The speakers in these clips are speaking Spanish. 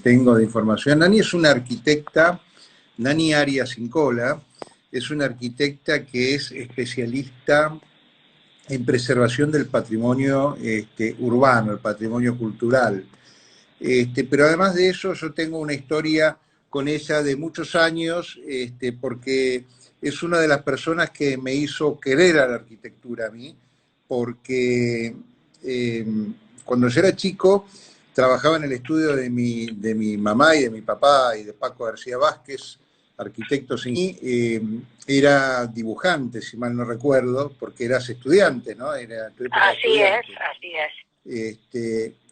tengo de información. Nani es una arquitecta, Nani Arias Incola, es una arquitecta que es especialista en preservación del patrimonio urbano, el patrimonio cultural. Pero además de eso, yo tengo una historia con ella de muchos años, porque es una de las personas que me hizo querer a la arquitectura a mí, porque cuando yo era chico trabajaba en el estudio de mi mamá y de mi papá y de Paco García Vázquez, arquitectos, y era dibujante, si mal no recuerdo, porque eras estudiante, ¿no? Así es.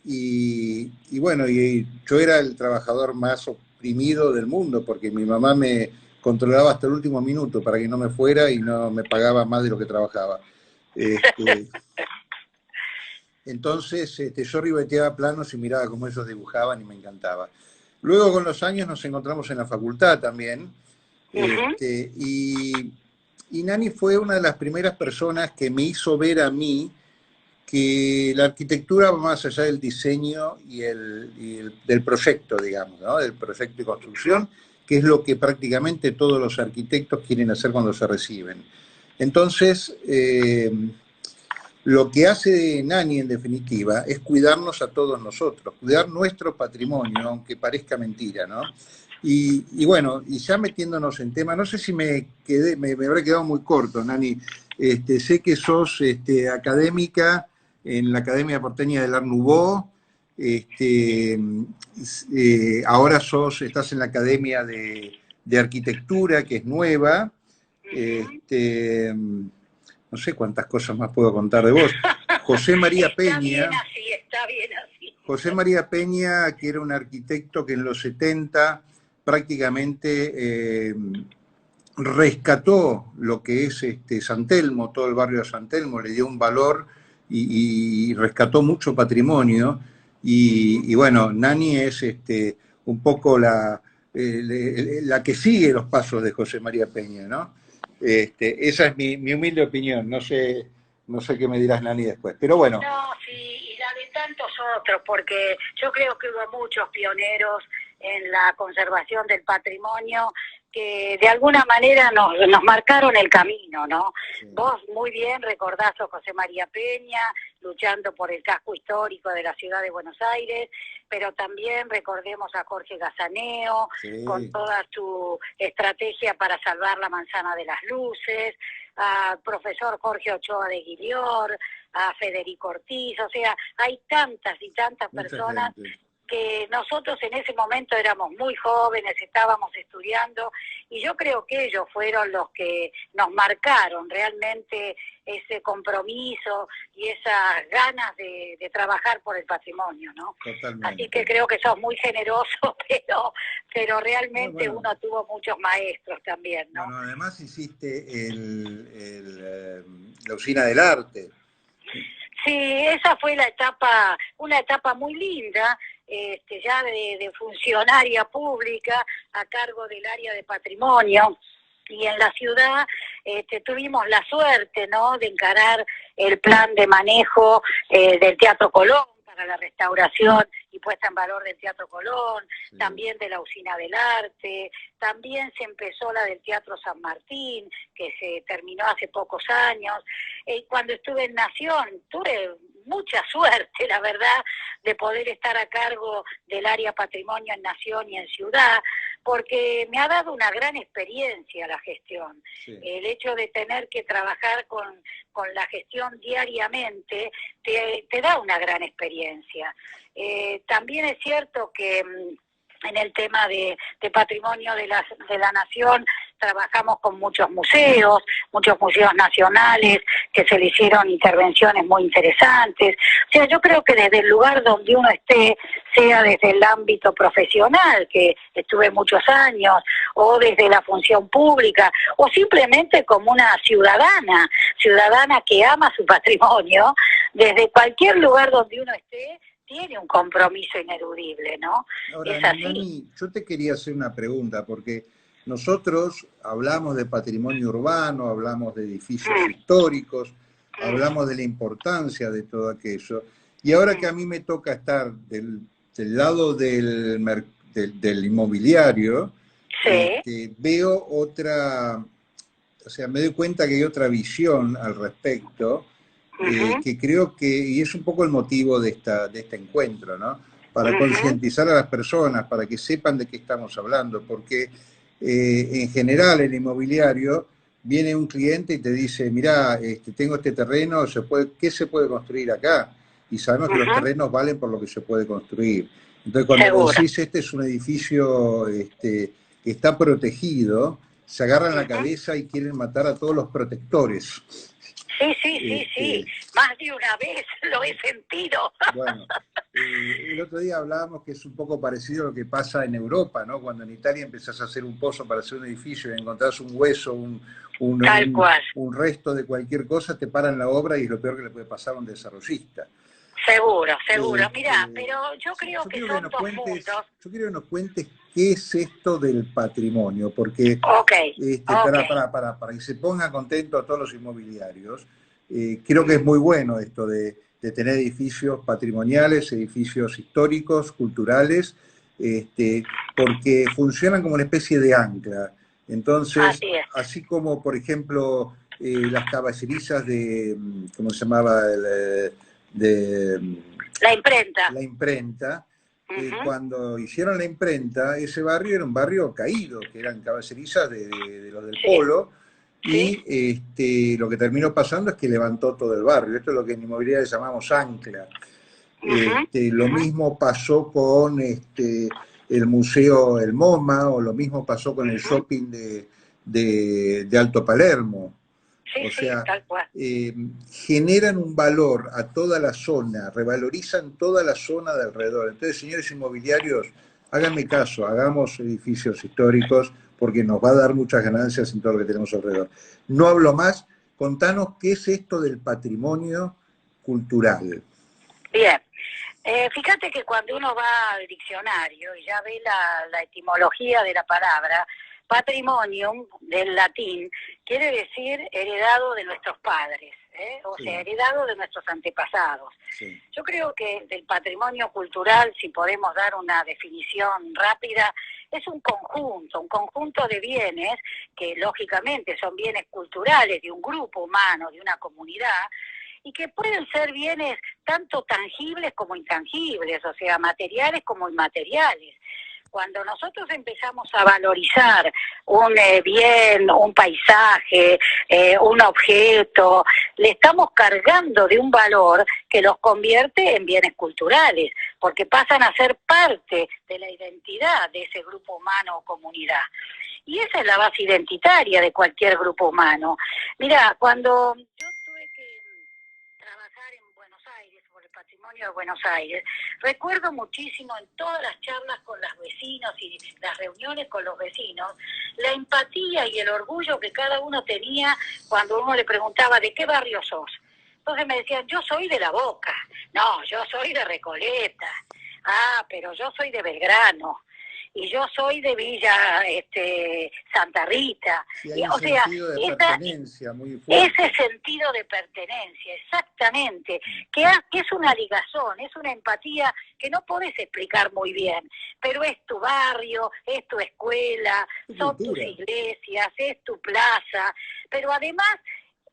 Y bueno, y yo era el trabajador más oprimido del mundo, porque mi mamá me controlaba hasta el último minuto para que no me fuera y no me pagaba más de lo que trabajaba. Entonces yo ribeteaba planos y miraba cómo ellos dibujaban y me encantaba. Luego con los años nos encontramos en la facultad también, y Nani fue una de las primeras personas que me hizo ver a mí que la arquitectura va más allá del diseño y del proyecto, digamos, ¿no? Del proyecto de construcción, que es lo que prácticamente todos los arquitectos quieren hacer cuando se reciben. Entonces, lo que hace Nani, en definitiva, es cuidarnos a todos nosotros, cuidar nuestro patrimonio, aunque parezca mentira, ¿no? Y bueno, y ya metiéndonos en tema, no sé si me habré quedado muy corto, Nani. Sé que sos académica en la Academia Porteña del Art Nouveau, ahora estás en la Academia de Arquitectura, que es nueva. No sé cuántas cosas más puedo contar de vos. José María Peña. Está bien así. José María Peña, que era un arquitecto que en los 70 prácticamente rescató lo que es San Telmo, todo el barrio de San Telmo, le dio un valor y rescató mucho patrimonio. Y bueno, Nani es un poco la que sigue los pasos de José María Peña, ¿no? Esa es mi humilde opinión, no sé qué me dirás, Nani, después, pero bueno. No, sí, y la de tantos otros, porque yo creo que hubo muchos pioneros en la conservación del patrimonio que de alguna manera nos marcaron el camino, ¿no? Sí. Vos muy bien recordás a José María Peña luchando por el casco histórico de la ciudad de Buenos Aires, pero también recordemos a Jorge Gazaneo, sí, con toda su estrategia para salvar la manzana de las luces, al profesor Jorge Ochoa de Guilior, a Federico Ortiz, o sea, hay tantas y tantas personas que nosotros en ese momento éramos muy jóvenes, estábamos estudiando, y yo creo que ellos fueron los que nos marcaron realmente ese compromiso y esas ganas de trabajar por el patrimonio, ¿no? Totalmente. Así que creo que sos muy generoso, pero realmente uno tuvo muchos maestros también, ¿no? Bueno, además hiciste la usina del arte. Sí, esa fue una etapa muy linda, ya de funcionaria pública a cargo del área de patrimonio. Y en la ciudad tuvimos la suerte, ¿no?, de encarar el plan de manejo del Teatro Colón para la restauración y puesta en valor del Teatro Colón, sí, también de la Usina del Arte, también se empezó la del Teatro San Martín, que se terminó hace pocos años. Cuando estuve en Nación, tuve mucha suerte, la verdad, de poder estar a cargo del área patrimonio en Nación y en Ciudad, porque me ha dado una gran experiencia la gestión. Sí. El hecho de tener que trabajar con la gestión diariamente te da una gran experiencia. También es cierto que en el tema de patrimonio de la Nación trabajamos con muchos museos nacionales que se le hicieron intervenciones muy interesantes. O sea, yo creo que desde el lugar donde uno esté, sea desde el ámbito profesional, que estuve muchos años, o desde la función pública, o simplemente como una ciudadana que ama su patrimonio, desde cualquier lugar donde uno esté, tiene un compromiso ineludible, ¿no? Ahora, es así. Nani, yo te quería hacer una pregunta, porque nosotros hablamos de patrimonio urbano, hablamos de edificios históricos, hablamos de la importancia de todo aquello, y ahora que a mí me toca estar del lado de del inmobiliario, Sí. veo otra, o sea, me doy cuenta que hay otra visión al respecto, Ujú, que creo que, y es un poco el motivo de este encuentro, ¿no? Para ujú, concientizar a las personas, para que sepan de qué estamos hablando, porque en general el inmobiliario viene un cliente y te dice, mirá, tengo este terreno, ¿qué se puede construir acá? Y sabemos que los ujú. terrenos valen por lo que se puede construir. Entonces, cuando le Seguro. decís, este es un edificio que está protegido, se agarran la Ujú. cabeza y quieren matar a todos los protectores. Sí, sí, sí, sí. Este, Más de una vez lo he sentido. bueno, el otro día hablábamos que es un poco parecido a lo que pasa en Europa, ¿no? Cuando en Italia empezás a hacer un pozo para hacer un edificio y encontrás un hueso, Tal cual. un resto de cualquier cosa, te paran la obra y es lo peor que le puede pasar a un desarrollista. Seguro, seguro. Mirá, Este, pero yo creo que son dos mundos. yo quiero que nos cuentes qué es esto del patrimonio, porque Ok, ok. para que se pongan contentos todos los inmobiliarios, creo que es muy bueno esto de tener edificios patrimoniales, edificios históricos, culturales, porque funcionan como una especie de ancla. Entonces, Así es. así como, por ejemplo, las caballerizas ¿cómo se llamaba? De La imprenta. la imprenta, Ujú. cuando hicieron la imprenta, ese barrio era un barrio caído, que eran caballerizas de los del Sí, Polo, sí. y lo que terminó pasando es que levantó todo el barrio. Esto es lo que en inmobiliaria llamamos ancla. Ujú, Lo ujú, mismo pasó con el museo El MoMA, o lo mismo pasó con el ujú. shopping de Alto Palermo. Sí, O sí, sea, tal cual. generan un valor a toda la zona, revalorizan toda la zona de alrededor. Entonces, señores inmobiliarios, háganme caso, hagamos edificios históricos porque nos va a dar muchas ganancias en todo lo que tenemos alrededor. No hablo más, contanos qué es esto del patrimonio cultural. Bien. Fíjate que cuando uno va al diccionario y ya ve la etimología de la palabra, patrimonium, del latín, quiere decir heredado de nuestros padres, ¿eh? O sea, Sí, heredado de nuestros antepasados. sí, Yo creo que del patrimonio cultural, si podemos dar una definición rápida, es un conjunto de bienes que lógicamente son bienes culturales de un grupo humano, de una comunidad, y que pueden ser bienes tanto tangibles como intangibles, o sea, materiales como inmateriales. Cuando nosotros empezamos a valorizar un bien, un paisaje, un objeto, le estamos cargando de un valor que los convierte en bienes culturales, porque pasan a ser parte de la identidad de ese grupo humano o comunidad. Y esa es la base identitaria de cualquier grupo humano. Mira, cuando yo tuve que trabajar en Buenos Aires, por el patrimonio de Buenos Aires, recuerdo muchísimo en todas las charlas con los vecinos y las reuniones con los vecinos, la empatía y el orgullo que cada uno tenía cuando uno le preguntaba ¿de qué barrio sos? Entonces me decían, yo soy de La Boca, no, yo soy de Recoleta, ah, pero yo soy de Belgrano, y yo soy de Villa Santa Rita. sí, Y, hay un o sea, sentido de pertenencia muy ese fuerte. sentido de pertenencia, exactamente, que es una ligazón, es una empatía que no podés explicar muy bien, pero es tu barrio, es tu escuela, Tu son tus cultura. iglesias, es tu plaza, pero además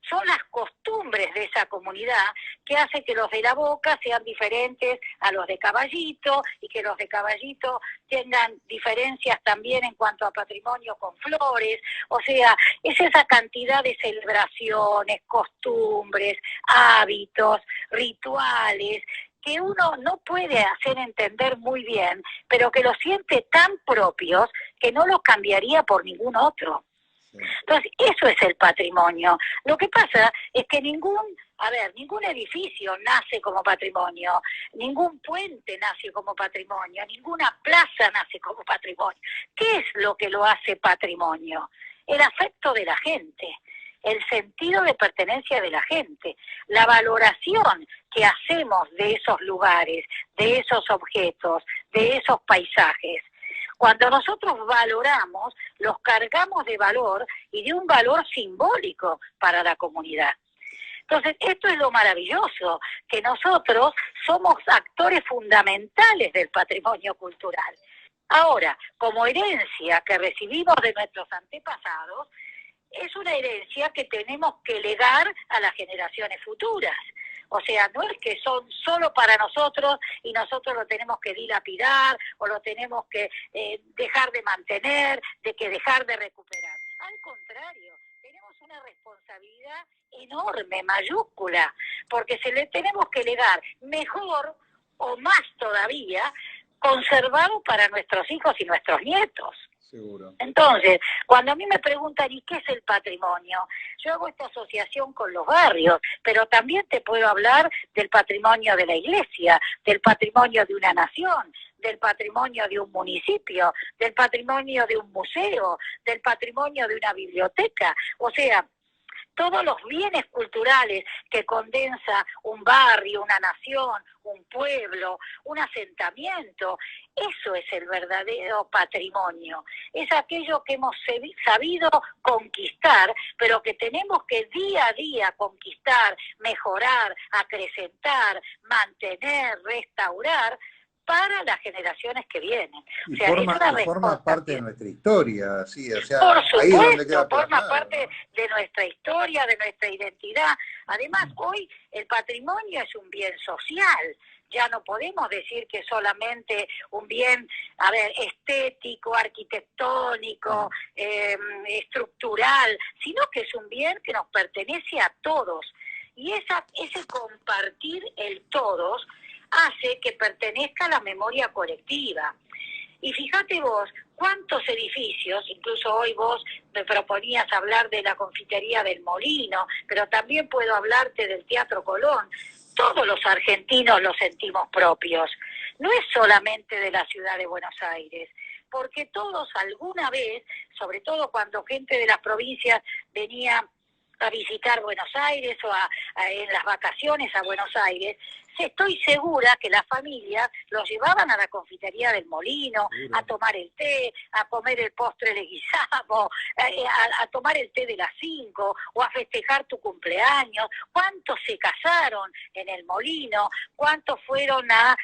son las costumbres de esa comunidad que hace que los de La Boca sean diferentes a los de Caballito y que los de Caballito tengan diferencias también en cuanto a patrimonio con flores. O sea, es esa cantidad de celebraciones, costumbres, hábitos, rituales que uno no puede hacer entender muy bien, pero que los siente tan propios que no los cambiaría por ningún otro. Sí, Entonces, eso es el patrimonio. Lo que pasa es que ningún edificio nace como patrimonio, ningún puente nace como patrimonio, ninguna plaza nace como patrimonio. ¿Qué es lo que lo hace patrimonio? El afecto de la gente, el sentido de pertenencia de la gente, la valoración que hacemos de esos lugares, de esos objetos, de esos paisajes. Cuando nosotros valoramos, los cargamos de valor y de un valor simbólico para la comunidad. Entonces, esto es lo maravilloso, que nosotros somos actores fundamentales del patrimonio cultural. Ahora, como herencia que recibimos de nuestros antepasados, es una herencia que tenemos que legar a las generaciones futuras. O sea, no es que son solo para nosotros y nosotros lo tenemos que dilapidar o lo tenemos que dejar de mantener, de que dejar de recuperar. Al contrario, tenemos una responsabilidad enorme, mayúscula, porque se le tenemos que legar mejor o más todavía, conservado para nuestros hijos y nuestros nietos. Seguro. Entonces, cuando a mí me preguntan, ¿y qué es el patrimonio? Yo hago esta asociación con los barrios, pero también te puedo hablar del patrimonio de la iglesia, del patrimonio de una nación, del patrimonio de un municipio, del patrimonio de un museo, del patrimonio de una biblioteca. O sea, todos los bienes culturales que condensa un barrio, una nación, un pueblo, un asentamiento, eso es el verdadero patrimonio. Es aquello que hemos sabido conquistar, pero que tenemos que día a día conquistar, mejorar, acrecentar, mantener, restaurar, para las generaciones que vienen. Y forma parte de nuestra historia, sí, o sea, por ahí es donde supuesto, queda forma plasmado, parte ¿no? de nuestra historia, de nuestra identidad. Además, hoy el patrimonio es un bien social. Ya no podemos decir que solamente un bien, estético, arquitectónico, estructural, sino que es un bien que nos pertenece a todos. Y ese compartir el todos hace que pertenezca a la memoria colectiva. Y fíjate vos, cuántos edificios, incluso hoy vos me proponías hablar de la confitería del Molino, pero también puedo hablarte del Teatro Colón. Todos los argentinos los sentimos propios. No es solamente de la ciudad de Buenos Aires, porque todos alguna vez, sobre todo cuando gente de las provincias venía a visitar Buenos Aires o en las vacaciones a Buenos Aires, estoy segura que las familias los llevaban a la confitería del Molino, a tomar el té, a comer el postre de guisamo, a tomar el té de las 5 o a festejar tu cumpleaños. ¿Cuántos se casaron en el Molino? ¿Cuántos fueron a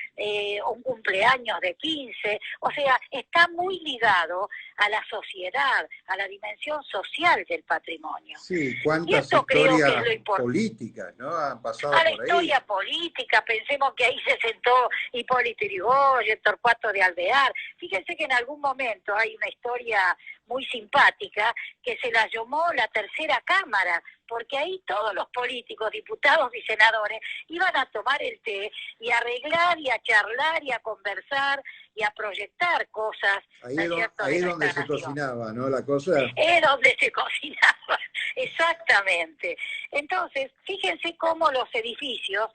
un cumpleaños de 15? O sea, está muy ligado a la sociedad, a la dimensión social del patrimonio. Sí, cuántas historias políticas, ¿no? Han pasado por ahí. A la historia política, pensemos que ahí se sentó Hipólito Yrigoyen, Torcuato de Alvear. Fíjense que en algún momento hay una historia muy simpática que se la llamó la Tercera Cámara, porque ahí todos los políticos, diputados y senadores iban a tomar el té y a arreglar y a charlar y a conversar y a proyectar cosas. Ahí es donde se cocinaba, ¿no? La cosa. Es donde se cocinaba, exactamente. Entonces, fíjense cómo los edificios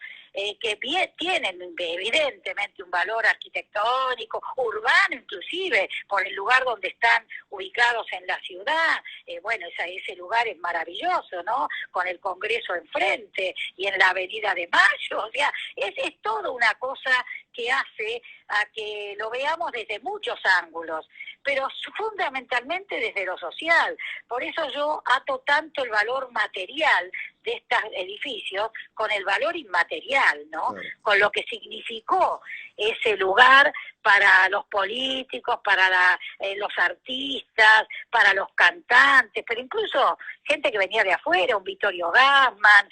que tienen evidentemente un valor arquitectónico, urbano inclusive, por el lugar donde están ubicados en la ciudad. Bueno, ese lugar es maravilloso, ¿no? Con el Congreso enfrente y en la Avenida de Mayo. O sea, es toda una cosa que hace a que lo veamos desde muchos ángulos, pero fundamentalmente desde lo social. Por eso yo ato tanto el valor material de estos edificios con el valor inmaterial, ¿no? Claro. Con lo que significó ese lugar para los políticos, para los artistas, para los cantantes, pero incluso gente que venía de afuera, un Vittorio Gassman,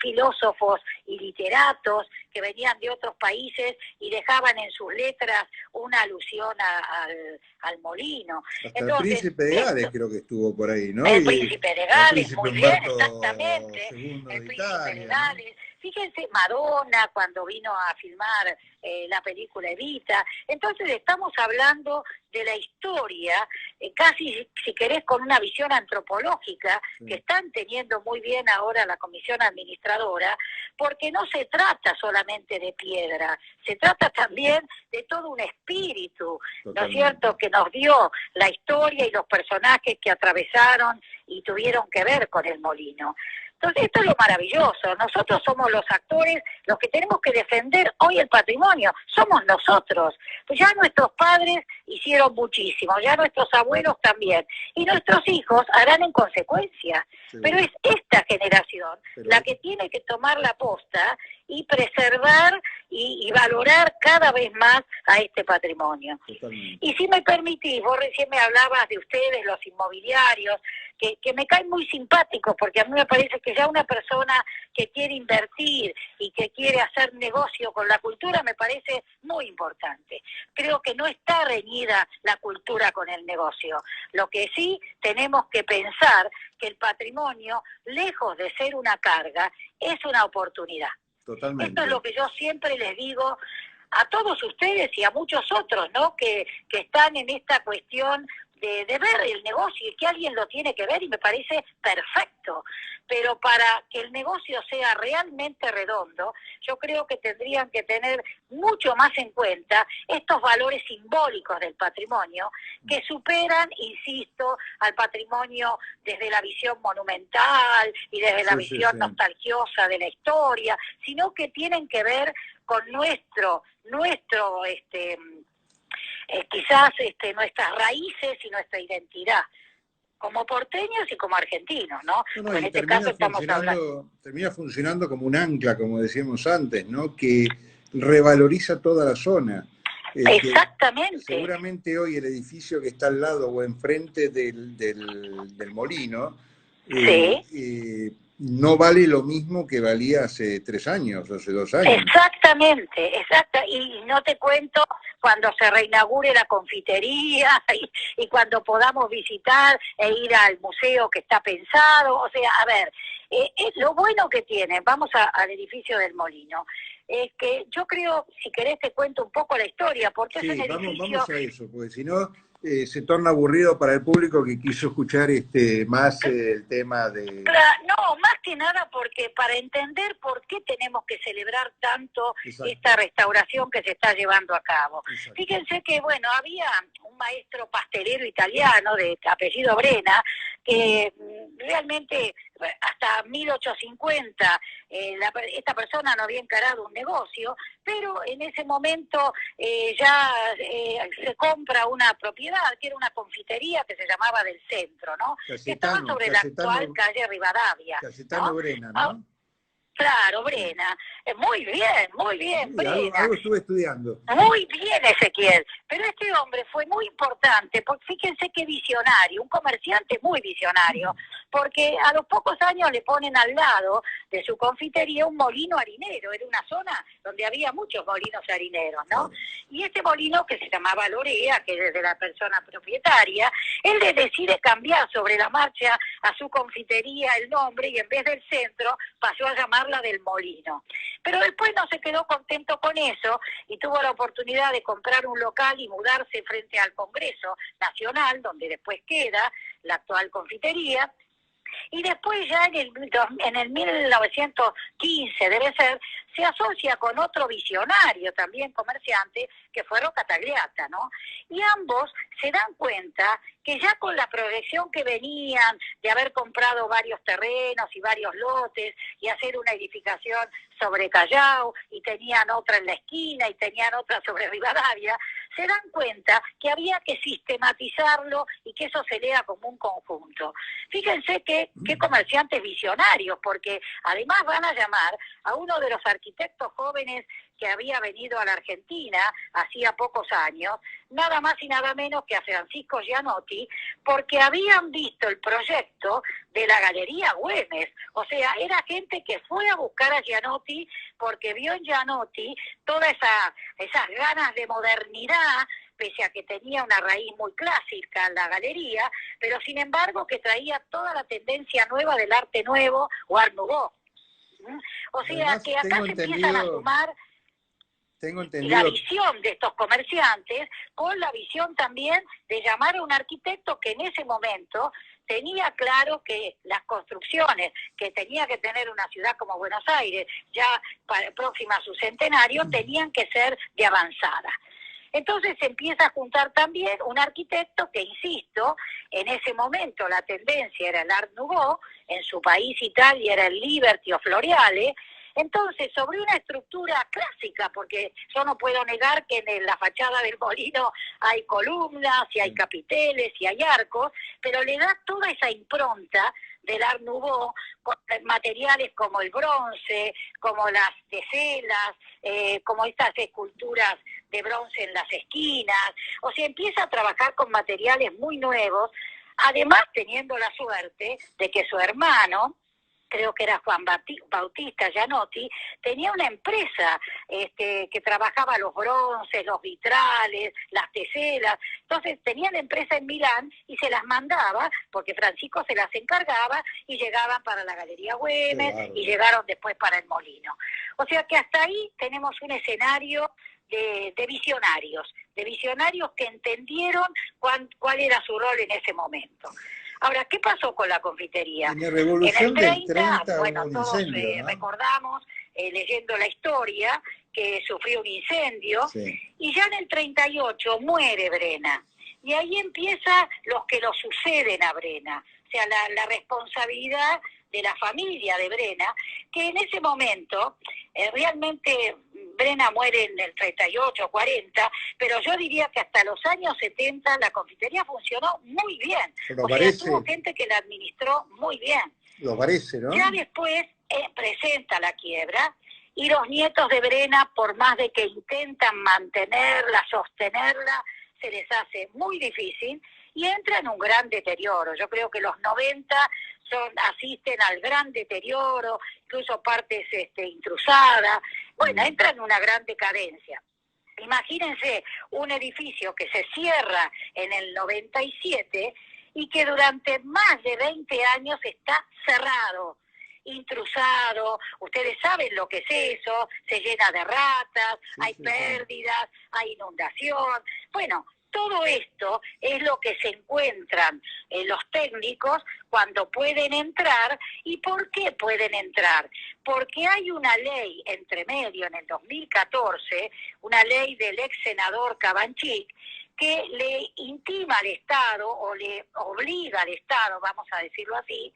filósofos y literatos que venían de otros países y dejaban en sus letras una alusión al molino. Hasta entonces, el Príncipe de Gales creo que estuvo por ahí, ¿no? El Príncipe de Gales, muy bien, exactamente. El Príncipe de Gales. Fíjense, Madonna cuando vino a filmar la película Evita. Entonces estamos hablando de la historia, casi si querés con una visión antropológica, que están teniendo muy bien ahora la comisión administradora, porque no se trata solamente de piedra, se trata también de todo un espíritu, ¿no es cierto?, que nos dio la historia y los personajes que atravesaron y tuvieron que ver con el molino. Entonces esto es lo maravilloso, nosotros somos los actores, los que tenemos que defender hoy el patrimonio, somos nosotros. Pues ya nuestros padres hicieron muchísimo, ya nuestros abuelos también, y nuestros hijos harán en consecuencia. Sí. Pero es esta generación la que tiene que tomar la posta y preservar y valorar cada vez más a este patrimonio. Totalmente. Y si me permitís, vos recién me hablabas de ustedes, los inmobiliarios, que me caen muy simpáticos, porque a mí me parece que ya una persona que quiere invertir y que quiere hacer negocio con la cultura me parece muy importante. Creo que no está reñida la cultura con el negocio. Lo que sí tenemos que pensar que el patrimonio, lejos de ser una carga, es una oportunidad. Totalmente. Esto es lo que yo siempre les digo a todos ustedes y a muchos otros, ¿no? Que están en esta cuestión de ver el negocio y que alguien lo tiene que ver, y me parece perfecto. Pero para que el negocio sea realmente redondo, yo creo que tendrían que tener mucho más en cuenta estos valores simbólicos del patrimonio, que superan, insisto, al patrimonio desde la visión monumental y desde la visión nostalgiosa de la historia, sino que tienen que ver con nuestro quizás nuestras raíces y nuestra identidad, como porteños y como argentinos, ¿no? En este caso estamos hablando... Termina funcionando como un ancla, como decíamos antes, ¿no? Que revaloriza toda la zona. Exactamente. Seguramente hoy el edificio que está al lado o enfrente del molino, no vale lo mismo que valía hace 3 años, hace 2 años. Exactamente, y no te cuento cuando se reinaugure la confitería y cuando podamos visitar e ir al museo que está pensado. O sea, a ver, lo bueno que tiene, vamos al edificio del Molino, es que yo creo, si querés te cuento un poco la historia, porque es un edificio... Vamos a eso, porque si no... se torna aburrido para el público que quiso escuchar más el tema de... No, más que nada porque para entender por qué tenemos que celebrar tanto esta restauración que se está llevando a cabo. Exacto. Fíjense que, bueno, había un maestro pastelero italiano de apellido Brena, que realmente hasta 1850 esta persona no había encarado un negocio, pero en ese momento se compra una propiedad, que era una confitería que se llamaba del Centro, ¿no? Que estaba sobre la actual calle Rivadavia. Cayetano, ¿no? Brena, ¿no? Claro, Brena. Muy bien, Brena. Algo estuve estudiando. Muy bien, Ezequiel. Pero este hombre fue muy importante, porque fíjense qué visionario, un comerciante muy visionario, porque a los pocos años le ponen al lado de su confitería un molino harinero. Era una zona donde había muchos molinos harineros, ¿no? Y este molino, que se llamaba Lorea, que es de la persona propietaria, él le decide cambiar sobre la marcha a su confitería el nombre, y en vez del Centro pasó a llamarla del Molino. Pero después no se quedó contento con eso y tuvo la oportunidad de comprar un local y mudarse frente al Congreso Nacional, donde después queda la actual confitería. Y después ya en el 1915, debe ser, se asocia con otro visionario, también comerciante, que fue Roca Tagliata, ¿no? Y ambos se dan cuenta que ya con la proyección que venían de haber comprado varios terrenos y varios lotes y hacer una edificación sobre Callao, y tenían otra en la esquina y tenían otra sobre Rivadavia, se dan cuenta que había que sistematizarlo y que eso se lea como un conjunto. Fíjense qué comerciantes visionarios, porque además van a llamar a uno de los arquitectos jóvenes que había venido a la Argentina hacía pocos años, nada más y nada menos que a Francisco Gianotti, porque habían visto el proyecto de la Galería Güemes. O sea, era gente que fue a buscar a Gianotti porque vio en Gianotti todas esas ganas de modernidad, pese a que tenía una raíz muy clásica en la galería, pero sin embargo que traía toda la tendencia nueva del arte nuevo o Art Nouveau. O sea, además, que acá se empiezan a sumar la visión de estos comerciantes con la visión también de llamar a un arquitecto que en ese momento tenía claro que las construcciones que tenía que tener una ciudad como Buenos Aires, ya próxima a su centenario, tenían que ser de avanzada. Entonces se empieza a juntar también un arquitecto que, insisto, en ese momento la tendencia era el Art Nouveau, en su país Italia era el Liberty o Floriale. Entonces, sobre una estructura clásica, porque yo no puedo negar que en la fachada del molino hay columnas, y hay capiteles, y hay arcos, pero le da toda esa impronta del Art Nouveau, con materiales como el bronce, como las teselas, como estas esculturas de bronce en las esquinas. O sea, empieza a trabajar con materiales muy nuevos, además teniendo la suerte de que su hermano, creo que era Juan Bautista Gianotti, tenía una empresa que trabajaba los bronces, los vitrales, las teselas. Entonces tenía la empresa en Milán y se las mandaba, porque Francisco se las encargaba, y llegaban para la Galería Güemes, y llegaron después para el Molino. O sea que hasta ahí tenemos un escenario de visionarios que entendieron cuál era su rol en ese momento. Ahora, ¿qué pasó con la confitería? En la Revolución del 30, bueno, todos incendio, ¿no? recordamos, leyendo la historia, que sufrió un incendio, sí. Y ya en el 38 muere Brena. Y ahí empieza los que lo suceden a Brena, o sea, la responsabilidad de la familia de Brena, que en ese momento realmente Brena muere en el 38, 40, pero yo diría que hasta los años 70 la confitería funcionó muy bien. O sea, tuvo gente que la administró muy bien. Lo parece, ¿no? Ya después presenta la quiebra, y los nietos de Brena, por más de que intentan mantenerla, sostenerla, se les hace muy difícil y entra en un gran deterioro. Yo creo que los 90 asisten al gran deterioro, incluso partes intrusadas. Bueno, entra en una gran decadencia. Imagínense un edificio que se cierra en el 97 y que durante más de 20 años está cerrado, intrusado. Ustedes saben lo que es eso, se llena de ratas, hay pérdidas, hay inundación. Bueno, todo esto es lo que se encuentran los técnicos cuando pueden entrar. ¿Y por qué pueden entrar? Porque hay una ley entre medio en el 2014, una ley del ex senador Cabanchik, que le intima al Estado, o le obliga al Estado, vamos a decirlo así,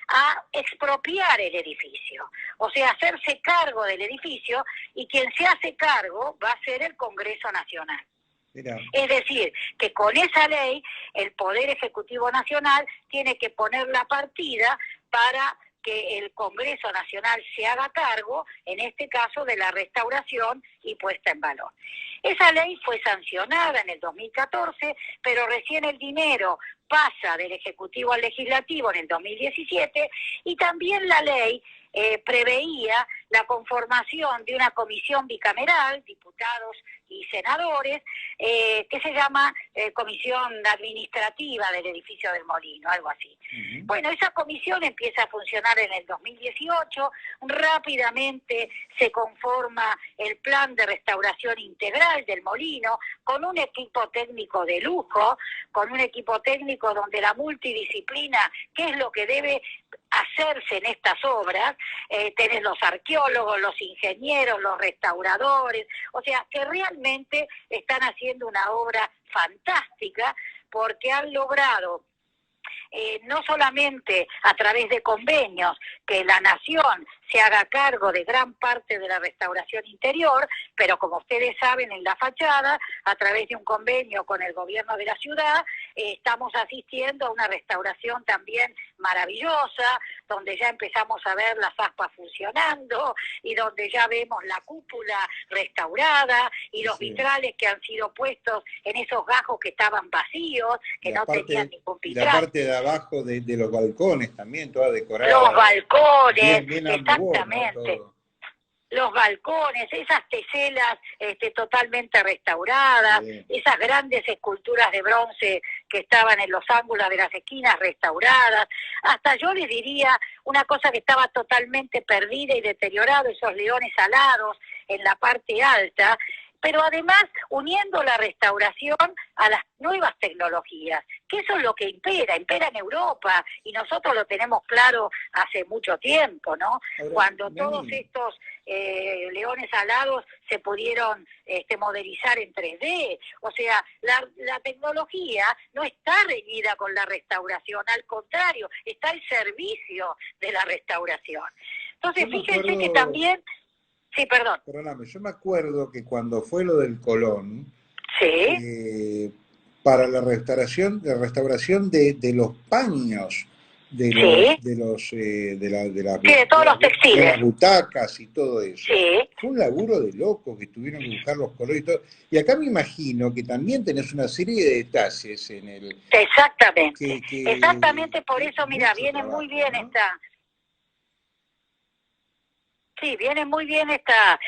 a expropiar el edificio, o sea, hacerse cargo del edificio, y quien se hace cargo va a ser el Congreso Nacional. Mirá. Es decir, que con esa ley el Poder Ejecutivo Nacional tiene que poner la partida para que el Congreso Nacional se haga cargo, en este caso, de la restauración y puesta en valor. Esa ley fue sancionada en el 2014, pero recién el dinero pasa del Ejecutivo al Legislativo en el 2017, y también la ley preveía la conformación de una comisión bicameral, diputados y senadores, que se llama Comisión Administrativa del Edificio del Molino, algo así. Bueno, esa comisión empieza a funcionar en el 2018, rápidamente se conforma el plan de restauración integral del Molino, con un equipo técnico de lujo, con un equipo técnico donde la multidisciplina, que es lo que debe hacerse en estas obras, tenés los arqueólogos, los ingenieros, los restauradores, o sea, que realmente están haciendo una obra fantástica, porque han logrado no solamente a través de convenios que la Nación se haga cargo de gran parte de la restauración interior, pero como ustedes saben, en la fachada, a través de un convenio con el gobierno de la ciudad, estamos asistiendo a una restauración también maravillosa, donde ya empezamos a ver las aspas funcionando, y donde ya vemos la cúpula restaurada, y los vitrales que han sido puestos en esos gajos que estaban vacíos, que no tenían ningún vitral. La parte de abajo de los balcones también, toda decorada. Los balcones, bien exactamente. ¿no? Los balcones, esas teselas totalmente restauradas, esas grandes esculturas de bronce que estaban en los ángulos de las esquinas restauradas. Hasta yo les diría una cosa que estaba totalmente perdida y deteriorada, esos leones alados en la parte alta, pero además uniendo la restauración a las nuevas tecnologías, que eso es lo que impera en Europa, y nosotros lo tenemos claro hace mucho tiempo, ¿no? Ahora, Cuando Nani, todos estos leones alados se pudieron modelizar en 3D, o sea, la tecnología no está reñida con la restauración, al contrario, está al servicio de la restauración. Entonces, fíjense que también... Sí, perdón. Perdóname, yo me acuerdo que cuando fue lo del Colón, Sí. Para la restauración de los paños, Sí. de todos los textiles. las butacas y todo eso. Sí. Fue un laburo de locos que tuvieron que buscar los colores y todo. Y acá me imagino que también tenés una serie de detalles en el... Exactamente. Exactamente, por eso, mira, viene trabajo, muy bien, ¿no? esta... Sí, viene muy bien esta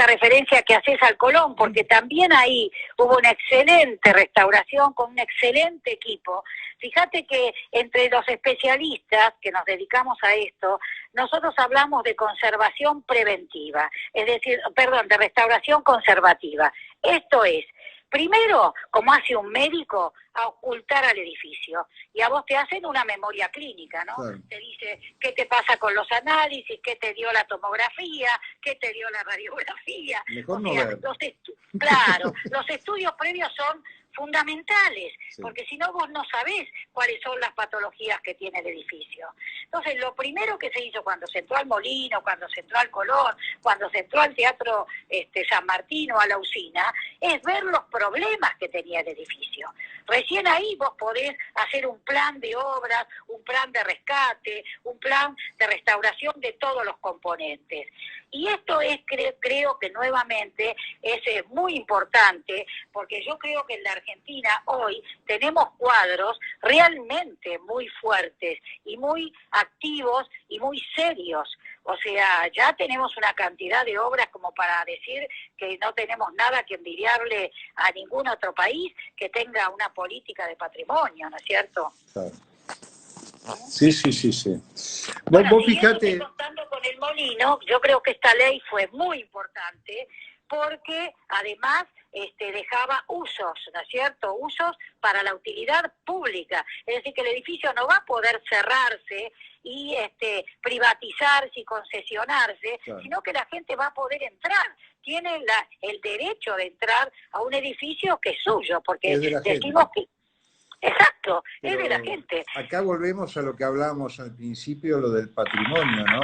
referencia que haces al Colón, porque también ahí hubo una excelente restauración con un excelente equipo. Fíjate que entre los especialistas que nos dedicamos a esto, nosotros hablamos de conservación preventiva, es decir, perdón, de restauración conservativa. Esto es, primero, como hace un médico, a ocultar al edificio. Y a vos te hacen una memoria clínica, ¿no? Claro. Te dice qué te pasa con los análisis, qué te dio la tomografía, qué te dio la radiografía. Mejor o no sea, ver. Claro, los estudios previos son fundamentales, sí. Porque si no vos no sabés cuáles son las patologías que tiene el edificio. Entonces, lo primero que se hizo cuando se entró al Molino, cuando se entró al Colón, cuando se entró al Teatro San Martín o a la Usina, es ver los problemas que tenía el edificio. Recién ahí vos podés hacer un plan de obras, un plan de rescate, un plan de restauración de todos los componentes. Y esto es, creo que nuevamente es muy importante, porque yo creo que en la Argentina hoy tenemos cuadros realmente muy fuertes y muy activos y muy serios. O sea, ya tenemos una cantidad de obras como para decir que no tenemos nada que envidiarle a ningún otro país que tenga una política de patrimonio, ¿no es cierto? Claro. Sí, sí, sí, sí. Bueno, vos fíjate... contando con el Molino, yo creo que esta ley fue muy importante porque además dejaba usos, ¿no es cierto? Usos para la utilidad pública. Es decir, que el edificio no va a poder cerrarse y privatizarse y concesionarse, claro, sino que la gente va a poder entrar. Tiene el derecho de entrar a un edificio que es suyo, porque decimos que... Exacto, pero es de la gente. Acá volvemos a lo que hablábamos al principio, lo del patrimonio, ¿no?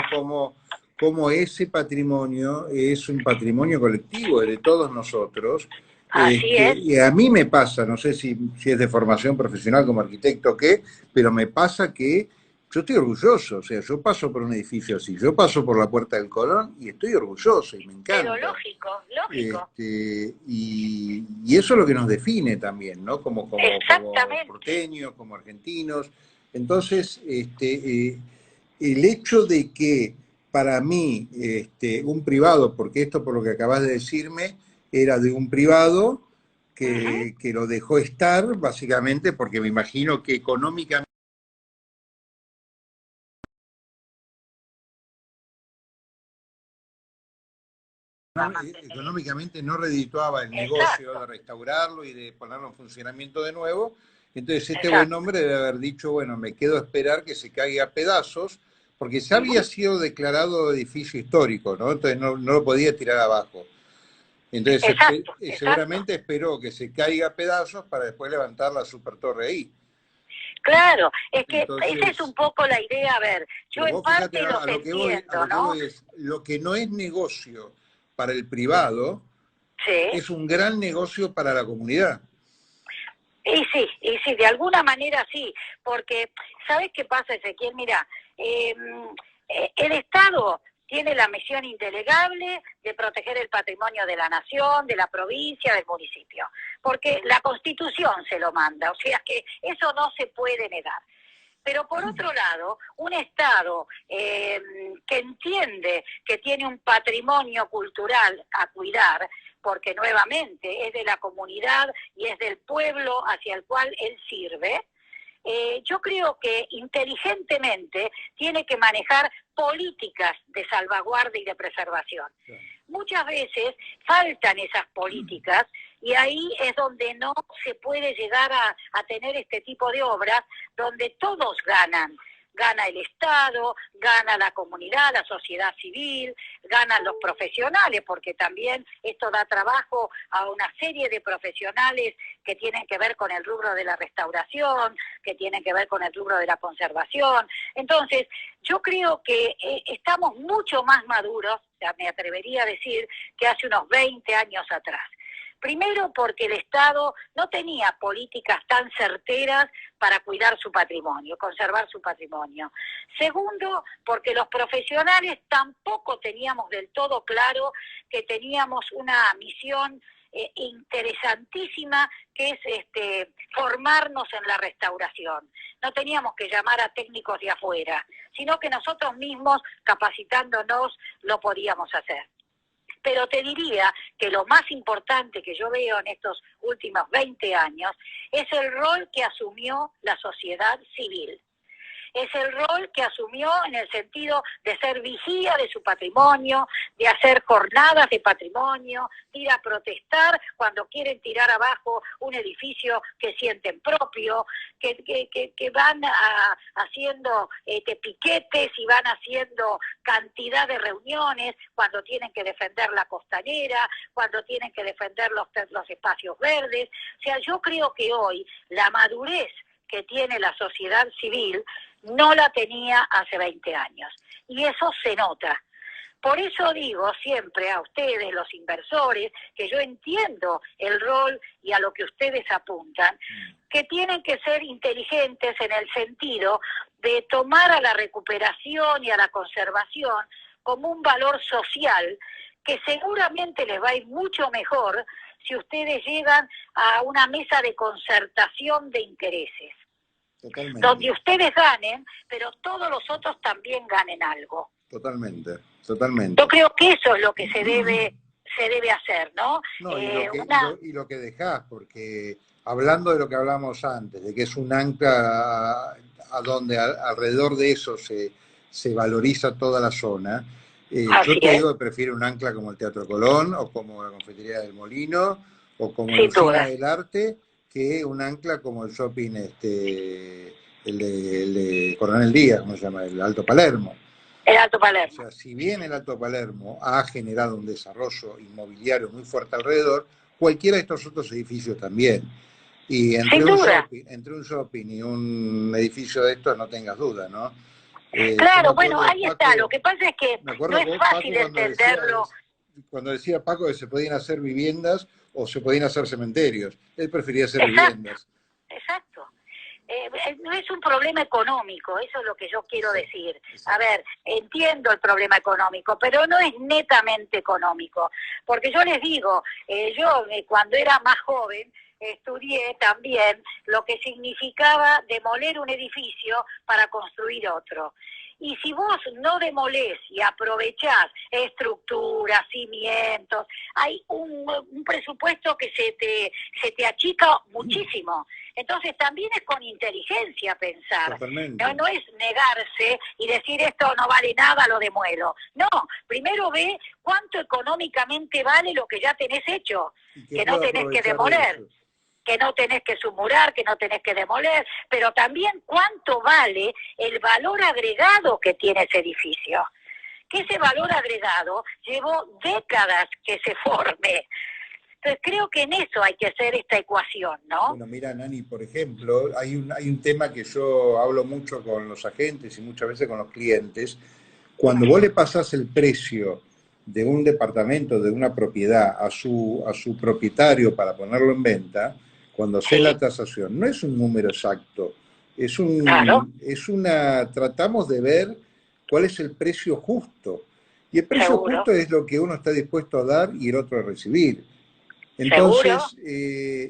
Como ese patrimonio es un patrimonio colectivo, es de todos nosotros. Así es. Y a mí me pasa, no sé si es de formación profesional como arquitecto o qué, pero me pasa que yo estoy orgulloso, o sea, yo paso por un edificio así, yo paso por la Puerta del Colón y estoy orgulloso y me encanta. Pero lógico. Y eso es lo que nos define también, ¿no? Como porteños, como argentinos. Entonces, el hecho de que para mí un privado, porque esto por lo que acabas de decirme, era de un privado que lo dejó estar, básicamente porque me imagino que económicamente no redituaba el negocio de restaurarlo y de ponerlo en funcionamiento de nuevo. Entonces buen hombre debe haber dicho, bueno, me quedo a esperar que se caiga a pedazos, porque ya había sido declarado edificio histórico, ¿no? Entonces no lo podía tirar abajo. Entonces seguramente esperó que se caiga a pedazos para después levantar la super torre ahí. Claro, es que esa es un poco la idea, a ver, yo en parte lo entiendo, ¿no? Lo que no es negocio para el privado, es un gran negocio para la comunidad. Y sí, de alguna manera sí, porque, ¿sabes qué pasa, Ezequiel? Mira, el Estado tiene la misión indelegable de proteger el patrimonio de la nación, de la provincia, del municipio, porque la Constitución se lo manda, o sea que eso no se puede negar. Pero por otro lado, un Estado que entiende que tiene un patrimonio cultural a cuidar, porque nuevamente es de la comunidad y es del pueblo hacia el cual él sirve, yo creo que inteligentemente tiene que manejar políticas de salvaguardia y de preservación. muchas veces faltan esas políticas y ahí es donde no se puede llegar a tener este tipo de obras donde todos ganan. Gana el Estado, gana la comunidad, la sociedad civil, ganan los profesionales, porque también esto da trabajo a una serie de profesionales que tienen que ver con el rubro de la restauración, que tienen que ver con el rubro de la conservación. Entonces, yo creo que estamos mucho más maduros, me atrevería a decir, que hace unos 20 años atrás. Primero porque el Estado no tenía políticas tan certeras para cuidar su patrimonio, conservar su patrimonio. Segundo, porque los profesionales tampoco teníamos del todo claro que teníamos una misión interesantísima, que es formarnos en la restauración. No teníamos que llamar a técnicos de afuera, sino que nosotros mismos, capacitándonos, lo podíamos hacer. Pero te diría que lo más importante que yo veo en estos últimos 20 años es el rol que asumió la sociedad civil. Es el rol que asumió en el sentido de ser vigía de su patrimonio, de hacer jornadas de patrimonio, de ir a protestar cuando quieren tirar abajo un edificio que sienten propio, que van haciendo piquetes y van haciendo cantidad de reuniones cuando tienen que defender la costanera, cuando tienen que defender los espacios verdes. O sea, yo creo que hoy la madurez que tiene la sociedad civil no la tenía hace 20 años. Y eso se nota. Por eso digo siempre a ustedes, los inversores, que yo entiendo el rol y a lo que ustedes apuntan, que tienen que ser inteligentes en el sentido de tomar a la recuperación y a la conservación como un valor social que seguramente les va a ir mucho mejor si ustedes llegan a una mesa de concertación de intereses. Totalmente. Donde ustedes ganen, pero todos los otros también ganen algo. Totalmente, totalmente. Yo creo que eso es lo que se debe hacer, ¿no? No, y lo que dejás, porque hablando de lo que hablamos antes, de que es un ancla a donde alrededor de eso se valoriza toda la zona, yo te digo que prefiero un ancla como el Teatro Colón, o como la Confitería del Molino, o como la Usina del Arte, que un ancla como el shopping, el de Coronel Díaz, ¿cómo se llama? El Alto Palermo. El Alto Palermo. O sea, si bien el Alto Palermo ha generado un desarrollo inmobiliario muy fuerte alrededor, cualquiera de estos otros edificios también. Y entre un shopping y un edificio de estos, no tengas duda, ¿no? Claro, bueno, ahí está. Lo que pasa es que no es fácil entenderlo. Cuando decía Paco que se podían hacer viviendas o se podían hacer cementerios. Él prefería hacer viviendas. Exacto. No es un problema económico, eso es lo que yo quiero decir. A ver, entiendo el problema económico, pero no es netamente económico. Porque yo les digo, yo cuando era más joven, estudié también lo que significaba demoler un edificio para construir otro. Y si vos no demolés y aprovechás estructuras, cimientos, hay un presupuesto que se te achica muchísimo. Entonces también es con inteligencia pensar. No es negarse y decir esto no vale nada, lo demuelo. No, primero ve cuánto económicamente vale lo que ya tenés hecho, que no tenés que demoler, que no tenés que sumurar, que no tenés que demoler, pero también cuánto vale el valor agregado que tiene ese edificio. Que ese valor agregado llevó décadas que se forme. Entonces creo que en eso hay que hacer esta ecuación, ¿no? Bueno, mira, Nani, por ejemplo, hay un tema que yo hablo mucho con los agentes y muchas veces con los clientes. Cuando vos le pasás el precio de un departamento, de una propiedad, a su propietario para ponerlo en venta, cuando hace la tasación, no es un número exacto, tratamos de ver cuál es el precio justo. Y el precio justo es lo que uno está dispuesto a dar y el otro a recibir. Entonces,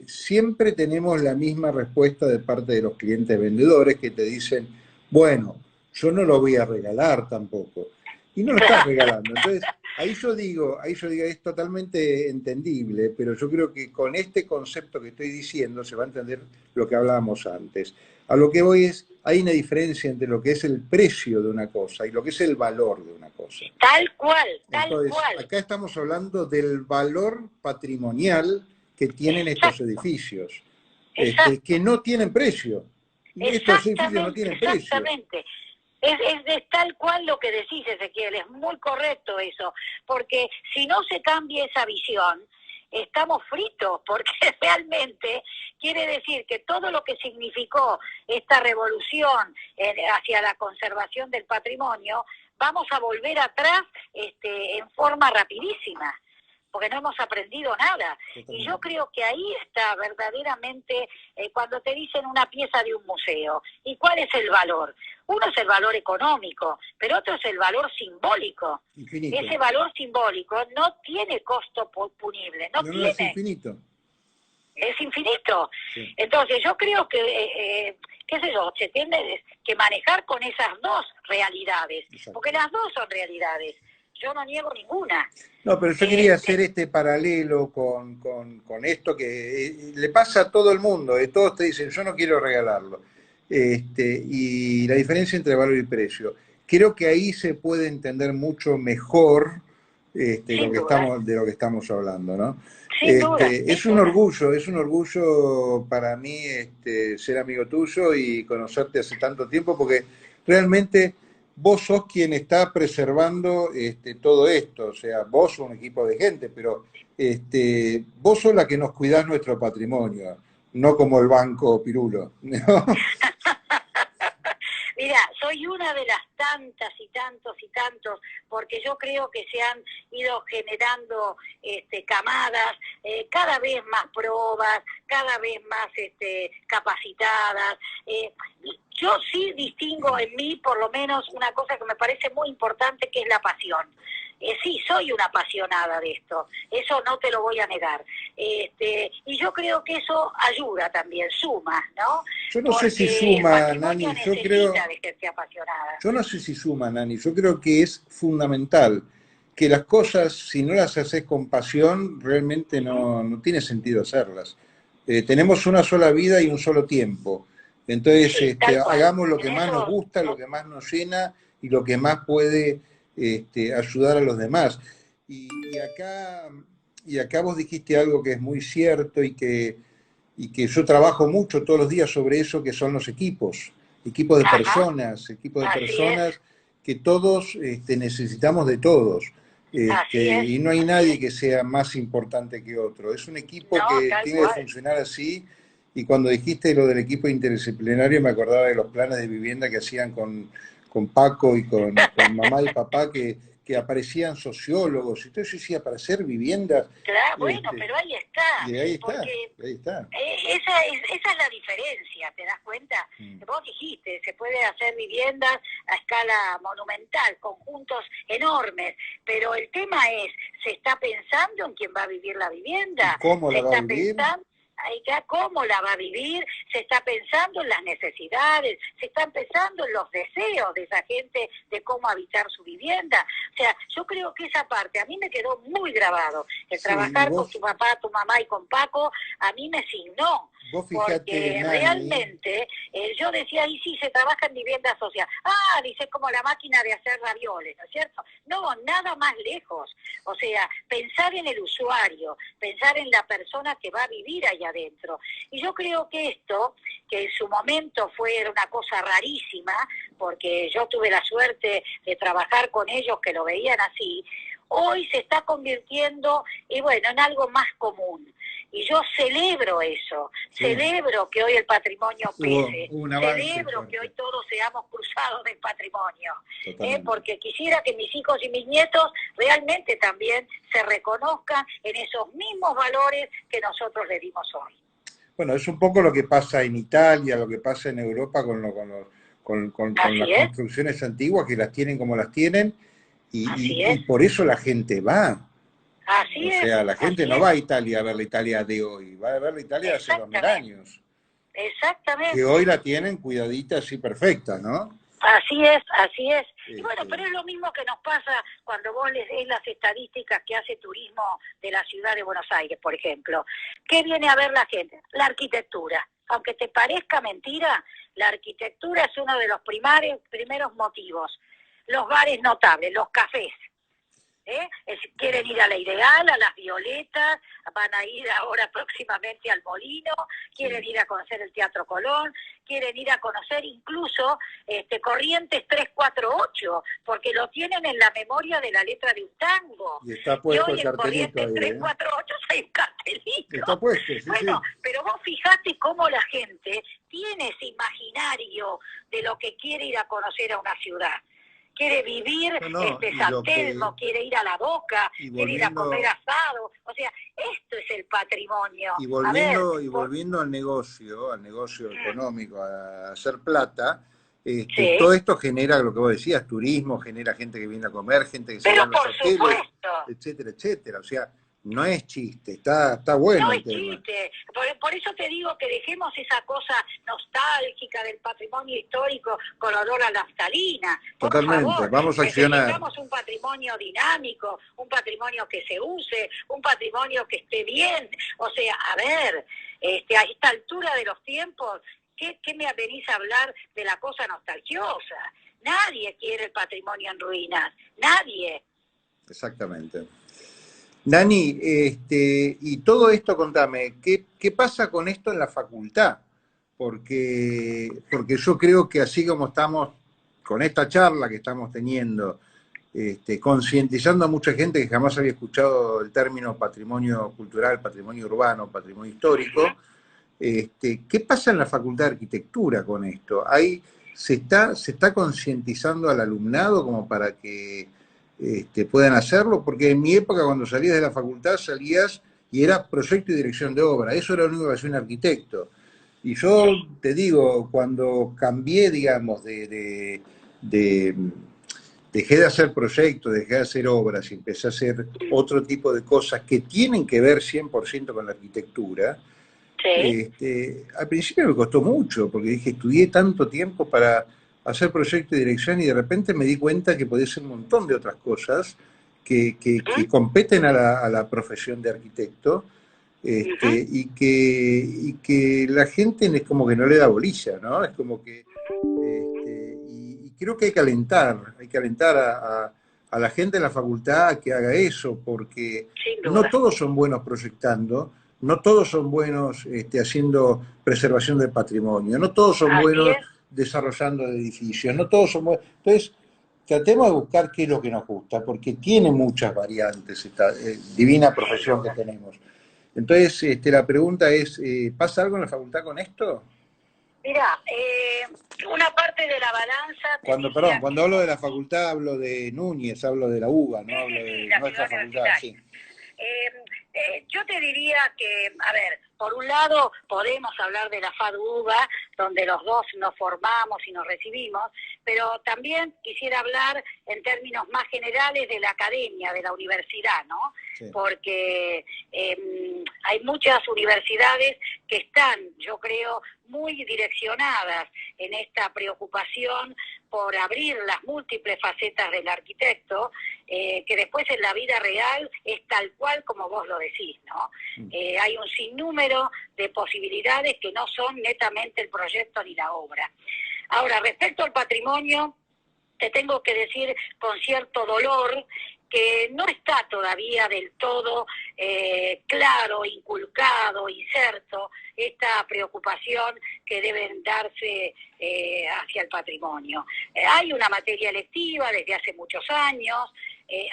siempre tenemos la misma respuesta de parte de los clientes vendedores que te dicen, bueno, yo no lo voy a regalar tampoco. y no lo estás regalando. Entonces, ahí yo digo, es totalmente entendible, pero yo creo que con este concepto que estoy diciendo se va a entender lo que hablábamos antes. A lo que voy es, hay una diferencia entre lo que es el precio de una cosa y lo que es el valor de una cosa. Tal cual, tal Entonces, cual. acá estamos hablando del valor patrimonial que tienen estos edificios, que no tienen precio. Estos edificios no tienen precio. Exactamente. Es tal cual lo que decís, Ezequiel, es muy correcto eso, porque si no se cambia esa visión, estamos fritos, porque realmente quiere decir que todo lo que significó esta revolución hacia la conservación del patrimonio, vamos a volver atrás en forma rapidísima, porque no hemos aprendido nada. Y yo creo que ahí está verdaderamente cuando te dicen una pieza de un museo. ¿Y cuál es el valor? Uno es el valor económico, pero otro es el valor simbólico. Infinito. Ese valor simbólico no tiene costo punible, no tiene. Es infinito. Es infinito. Sí. Entonces yo creo que, qué sé yo, se tiene que manejar con esas dos realidades, Exacto. porque las dos son realidades. Yo no niego ninguna. No, pero yo quería hacer este paralelo con esto que le pasa a todo el mundo. Todos te dicen, yo no quiero regalarlo. Y la diferencia entre valor y precio. Creo que ahí se puede entender mucho mejor de lo que estamos hablando, ¿no? Es un orgullo para mí ser amigo tuyo y conocerte hace tanto tiempo, porque realmente vos sos quien está preservando todo esto. O sea, vos sos un equipo de gente, pero vos sos la que nos cuidás nuestro patrimonio, no como el Banco Pirulo, ¿no? Mira, soy una de las tantas y tantos, porque yo creo que se han ido generando camadas, cada vez más probas, cada vez más capacitadas. Yo sí distingo en mí, por lo menos, una cosa que me parece muy importante, que es la pasión. Sí, soy una apasionada de esto, eso no te lo voy a negar. Y yo creo que eso ayuda también, suma, ¿no? Yo no sé si suma, Nani, de gente apasionada. Yo no sé si suma, Nani, yo creo que es fundamental que las cosas, si no las haces con pasión, realmente no tiene sentido hacerlas. Tenemos una sola vida y un solo tiempo. Entonces, sí, hagamos lo que más nos gusta, lo que más nos llena y lo que más puede ayudar a los demás. Y acá vos dijiste algo que es muy cierto y que yo trabajo mucho todos los días sobre eso, que son los equipos de personas, que todos necesitamos de todos. Y no hay nadie que sea más importante que otro. Es un equipo que tiene que funcionar así. Y cuando dijiste lo del equipo interdisciplinario, me acordaba de los planes de vivienda que hacían con Paco y con mamá y papá, que aparecían sociólogos. Entonces yo decía, para hacer viviendas... Claro, bueno, pero ahí está. Y ahí está. Esa es la diferencia, ¿te das cuenta? Vos dijiste, se puede hacer viviendas a escala monumental, conjuntos enormes, pero el tema es, ¿se está pensando en quién va a vivir la vivienda? ¿Y cómo la va a vivir? ¿Cómo la va a vivir? Se está pensando en las necesidades, se está pensando en los deseos de esa gente de cómo habitar su vivienda. O sea, yo creo que esa parte a mí me quedó muy grabado. El trabajar con tu papá, tu mamá y con Paco, a mí me signó. Porque realmente yo decía, y sí, se trabaja en vivienda social. Dice, como la máquina de hacer ravioles, ¿no es cierto? No, nada más lejos. O sea, pensar en el usuario, pensar en la persona que va a vivir allá adentro. Y yo creo que esto, que en su momento era una cosa rarísima, porque yo tuve la suerte de trabajar con ellos que lo veían así, hoy se está convirtiendo, en algo más común. Y yo celebro eso, celebro que hoy el patrimonio pese, celebro que hoy todos seamos cruzados del patrimonio, porque quisiera que mis hijos y mis nietos realmente también se reconozcan en esos mismos valores que nosotros le dimos hoy. Bueno, es un poco lo que pasa en Italia, lo que pasa en Europa con las construcciones antiguas, que las tienen como las tienen, y por eso la gente va. O sea, la gente no va a Italia a ver la Italia de hoy, va a ver la Italia de hace 2000 años. Exactamente. Que hoy la tienen cuidadita, así perfecta, ¿no? Así es. Y bueno, pero es lo mismo que nos pasa cuando vos lees las estadísticas que hace turismo de la ciudad de Buenos Aires, por ejemplo. ¿Qué viene a ver la gente? La arquitectura. Aunque te parezca mentira, la arquitectura es uno de los primeros motivos. Los bares notables, los cafés. Quieren ir a la Ideal, a las Violetas, van a ir ahora próximamente al Molino, quieren ir a conocer el Teatro Colón, quieren ir a conocer incluso Corrientes 348, porque lo tienen en la memoria de la letra de un tango. Y está puesto hoy el en cartelito Corrientes ahí, 348 hay un cartelito. Está puesto, sí, bueno, sí. pero vos fijate cómo la gente tiene ese imaginario de lo que quiere ir a conocer a una ciudad. Quiere vivir San Telmo, quiere ir a La Boca, quiere ir a comer asado. O sea, esto es el patrimonio. Y volviendo al negocio económico, a hacer plata, sí. Todo esto genera lo que vos decías, turismo, genera gente que viene a comer, gente que se va a los hoteles, supuesto. Etcétera, etcétera. O sea, no es chiste, está bueno el tema. No es chiste. Por eso te digo que dejemos esa cosa nostálgica del patrimonio histórico con olor a naftalina. Totalmente, por favor, vamos a accionar. Necesitamos un patrimonio dinámico, un patrimonio que se use, un patrimonio que esté bien. O sea, a ver, a esta altura de los tiempos, ¿qué me venís a hablar de la cosa nostalgiosa? Nadie quiere el patrimonio en ruinas, nadie. Exactamente. Nani, y todo esto, contame, ¿qué pasa con esto en la facultad? Porque yo creo que así como estamos con esta charla que estamos teniendo, concientizando a mucha gente que jamás había escuchado el término patrimonio cultural, patrimonio urbano, patrimonio histórico, ¿qué pasa en la Facultad de Arquitectura con esto? ¿Se está concientizando al alumnado como para que puedan hacerlo? Porque en mi época, cuando salías de la facultad, salías y era proyecto y dirección de obra. Eso era lo único que hacía un arquitecto. Y yo te digo, cuando cambié, digamos, dejé de hacer proyectos, dejé de hacer obras y empecé a hacer otro tipo de cosas que tienen que ver 100% con la arquitectura. Sí. Al principio me costó mucho, porque dije, estudié tanto tiempo para hacer proyecto y dirección y de repente me di cuenta que podía ser un montón de otras cosas que competen a la profesión de arquitecto, y que la gente es como que no le da bolilla, ¿no? Es como que, y creo que hay que alentar a la gente de la facultad a que haga eso, porque no todos son buenos proyectando, no todos son buenos haciendo preservación del patrimonio, no todos son buenos desarrollando edificios, no todos son buenos. Entonces, tratemos de buscar qué es lo que nos gusta, porque tiene muchas variantes esta divina profesión que tenemos. Entonces, la pregunta es, ¿pasa algo en la facultad con esto? Mirá, una parte de la balanza... Cuando hablo de la facultad, hablo de Núñez, hablo de la UBA, no hablo de nuestra facultad, sí. Yo te diría que, a ver, por un lado podemos hablar de la FADUBA, donde los dos nos formamos y nos recibimos, pero también quisiera hablar en términos más generales de la academia, de la universidad, ¿no? Sí. Porque hay muchas universidades que están, yo creo, muy direccionadas en esta preocupación por abrir las múltiples facetas del arquitecto, que después en la vida real es tal cual como vos lo decís, ¿no? Hay un sinnúmero de posibilidades que no son netamente el proyecto ni la obra. Ahora, respecto al patrimonio, te tengo que decir con cierto dolor que no está todavía del todo claro, inculcado, inserto, esta preocupación que deben darse hacia el patrimonio. Hay una materia electiva desde hace muchos años,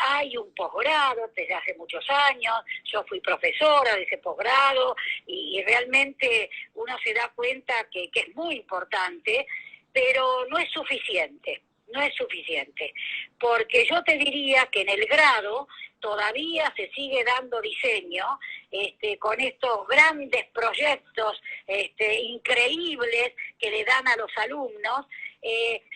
hay un posgrado desde hace muchos años, yo fui profesora de ese posgrado y realmente uno se da cuenta que es muy importante, pero no es suficiente. No es suficiente, porque yo te diría que en el grado todavía se sigue dando diseño con estos grandes proyectos increíbles que le dan a los alumnos,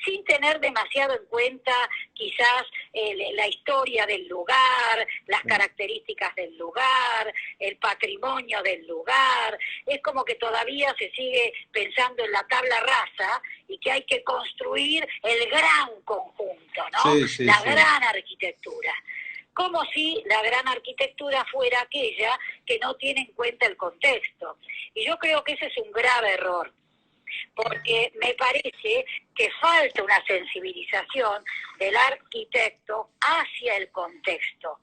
sin tener demasiado en cuenta quizás la historia del lugar, las características del lugar, el patrimonio del lugar. Es como que todavía se sigue pensando en la tabla rasa y que hay que construir el gran conjunto, ¿no? Sí, sí, la sí. gran arquitectura. Como si la gran arquitectura fuera aquella que no tiene en cuenta el contexto. Y yo creo que ese es un grave error, porque me parece que falta una sensibilización del arquitecto hacia el contexto.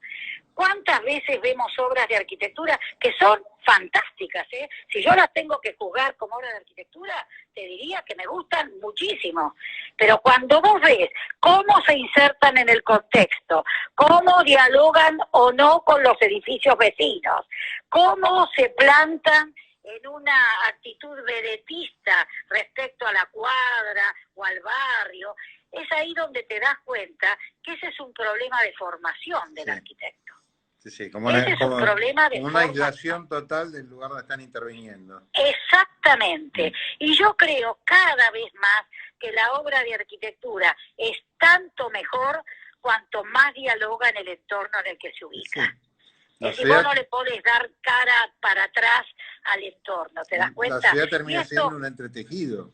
¿Cuántas veces vemos obras de arquitectura que son fantásticas? Si yo las tengo que juzgar como obras de arquitectura, te diría que me gustan muchísimo. Pero cuando vos ves cómo se insertan en el contexto, cómo dialogan o no con los edificios vecinos, cómo se plantan en una actitud vedetista respecto a la cuadra o al barrio, es ahí donde te das cuenta que ese es un problema de formación del arquitecto. Sí, sí, como un problema de una aislación total del lugar donde están interviniendo. Exactamente. Y yo creo cada vez más que la obra de arquitectura es tanto mejor cuanto más dialoga en el entorno en el que se ubica. Sí. Es decir, vos no le podés dar cara para atrás al entorno, ¿te das cuenta? La ciudad termina siendo un entretejido.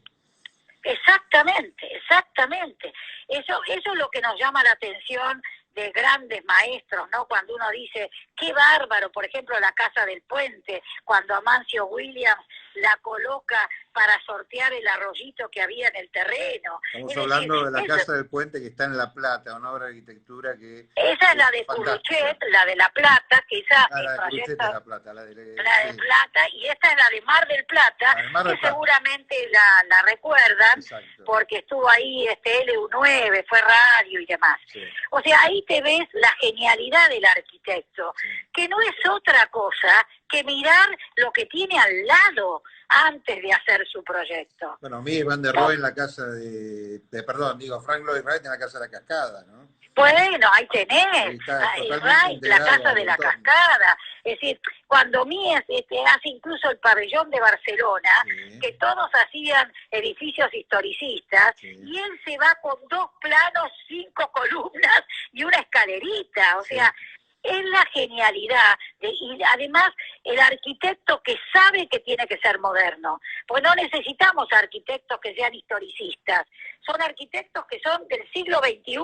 Exactamente, exactamente. Eso es lo que nos llama la atención de grandes maestros, ¿no? Cuando uno dice, qué bárbaro, por ejemplo, la Casa del Puente, cuando Amancio Williams la coloca para sortear el arroyito que había en el terreno. Estamos hablando de la Casa del Puente que está en La Plata, una obra de arquitectura que... Esa es la de Curuchet, la de La Plata, que esa la de Curuchet es La Plata. La de Plata, y esta es la de Mar del Plata, que seguramente la recuerdan, exacto, porque estuvo ahí LU9, fue radio y demás. Sí. O sea, ahí te ves la genialidad del arquitecto, sí, que no es otra cosa que mirar lo que tiene al lado antes de hacer su proyecto. Bueno, Miguel Van der Rohe en la casa Frank Lloyd Wright en la Casa de la Cascada, ¿no? Bueno, ahí tenés, la Casa de la Cascada. Es decir, cuando Mies hace incluso el pabellón de Barcelona, sí, que todos hacían edificios historicistas, sí, y él se va con 2 planos, 5 columnas y una escalerita, o sea... Es la genialidad, y además el arquitecto que sabe que tiene que ser moderno, pues no necesitamos arquitectos que sean historicistas, son arquitectos que son del siglo XXI,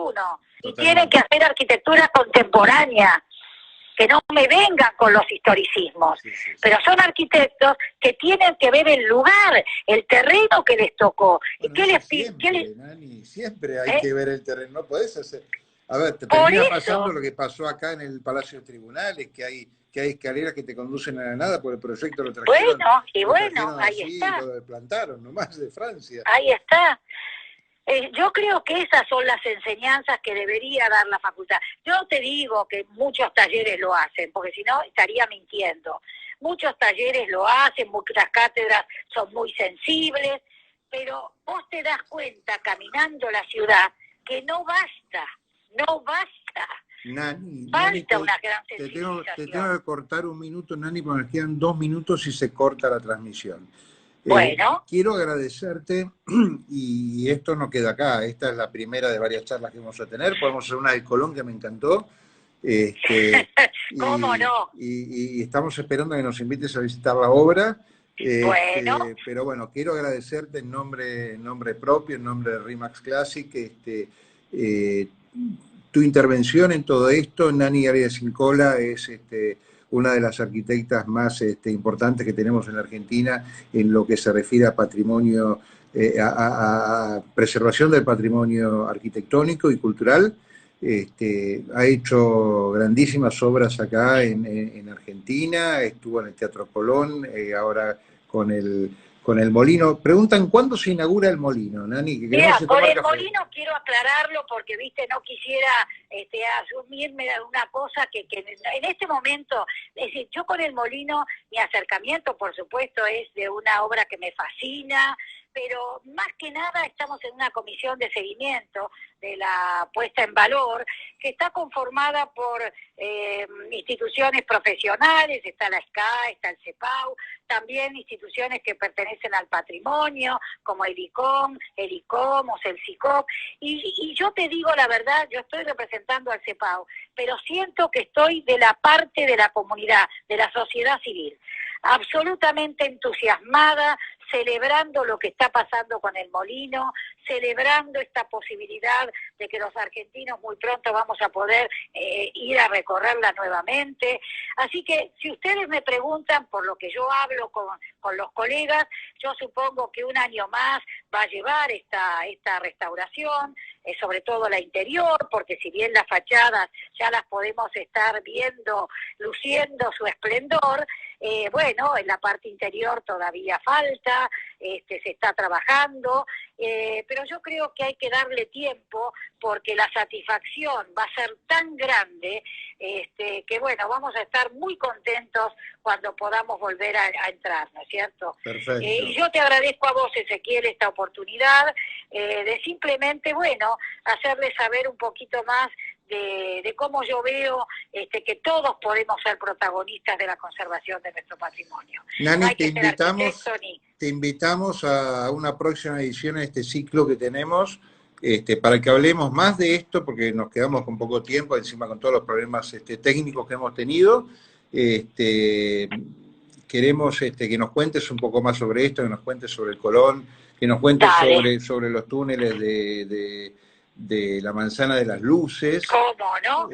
y tienen que hacer arquitectura contemporánea, que no me vengan con los historicismos, pero son arquitectos que tienen que ver el lugar, el terreno que les tocó. Bueno, ¿y Nani, siempre hay que ver el terreno, no podés hacer... A ver, te termina pasando lo que pasó acá en el Palacio de Tribunales, que hay escaleras que te conducen a la nada por el proyecto lo trajeron. Ahí está. Lo plantaron nomás de Francia. Ahí está. Yo creo que esas son las enseñanzas que debería dar la facultad. Yo te digo que muchos talleres lo hacen, porque si no estaría mintiendo. Muchos talleres lo hacen, muchas cátedras son muy sensibles, pero vos te das cuenta caminando la ciudad que no basta. No basta. Nani, una gran sensibilización. Te tengo que cortar un minuto, Nani, porque nos quedan 2 minutos y se corta la transmisión. Bueno. Quiero agradecerte, y esto no queda acá, esta es la primera de varias charlas que vamos a tener, podemos hacer una de Colón que me encantó. ¿Cómo no? Y estamos esperando que nos invites a visitar la obra. Bueno. Pero bueno, quiero agradecerte en nombre propio, en nombre de RE/MAX Classic, tu intervención en todo esto. Nani Arias Cincola es una de las arquitectas más importantes que tenemos en la Argentina en lo que se refiere a patrimonio, a preservación del patrimonio arquitectónico y cultural. Ha hecho grandísimas obras acá en Argentina, estuvo en el Teatro Colón, ahora con el Molino. Preguntan, ¿cuándo se inaugura el Molino, Nani? Mira, con el Molino quiero aclararlo porque, viste, no quisiera asumirme una cosa que en este momento, es decir, yo con el Molino, mi acercamiento, por supuesto, es de una obra que me fascina, pero más que nada estamos en una comisión de seguimiento de la puesta en valor, que está conformada por instituciones profesionales, está la SCA, está el CEPAU, también instituciones que pertenecen al patrimonio, como el ICOM, el ICOMOS, el SICOP, y yo te digo la verdad, yo estoy representando al CEPAU, pero siento que estoy de la parte de la comunidad, de la sociedad civil. absolutamente entusiasmada, celebrando lo que está pasando con el molino, celebrando esta posibilidad de que los argentinos muy pronto vamos a poder ir a recorrerla nuevamente. Así que si ustedes me preguntan por lo que yo hablo con los colegas, yo supongo que un año más va a llevar esta restauración, sobre todo la interior, porque si bien las fachadas ya las podemos estar viendo, luciendo su esplendor, bueno, en la parte interior todavía falta, se está trabajando, pero yo creo que hay que darle tiempo porque la satisfacción va a ser tan grande que bueno, vamos a estar muy contentos cuando podamos volver a entrar, ¿no es cierto? Perfecto. Y yo te agradezco a vos, Ezequiel, esta oportunidad de simplemente, bueno, hacerles saber un poquito más de cómo yo veo que todos podemos ser protagonistas de la conservación de nuestro patrimonio. Nani, No hay que ser arquitecto te invitamos a una próxima edición de este ciclo que tenemos, para que hablemos más de esto, porque nos quedamos con poco tiempo, encima con todos los problemas técnicos que hemos tenido. Queremos que nos cuentes un poco más sobre esto, que nos cuentes sobre el Colón, que nos cuentes sobre los túneles de la Manzana de las Luces. ¿Cómo no?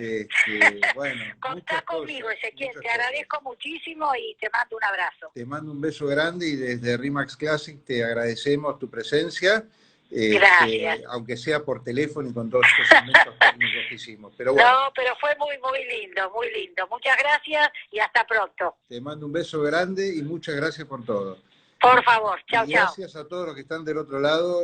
Bueno, contá conmigo, Ezequiel, te agradezco muchísimo y te mando un abrazo. Te mando un beso grande y desde RE/MAX Classic te agradecemos tu presencia. Gracias. Aunque sea por teléfono y con todos estos elementos técnicos que hicimos. Pero bueno, no, pero fue muy, muy lindo, muy lindo. Muchas gracias y hasta pronto. Te mando un beso grande y muchas gracias por todo. Por favor, chao, chao. Gracias a todos los que están del otro lado.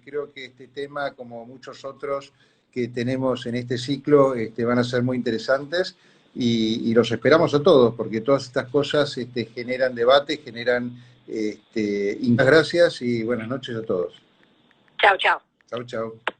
Creo que este tema, como muchos otros que tenemos en este ciclo, van a ser muy interesantes y los esperamos a todos, porque todas estas cosas generan debate, generan... Gracias y buenas noches a todos. Chao, chao. Chao, chao.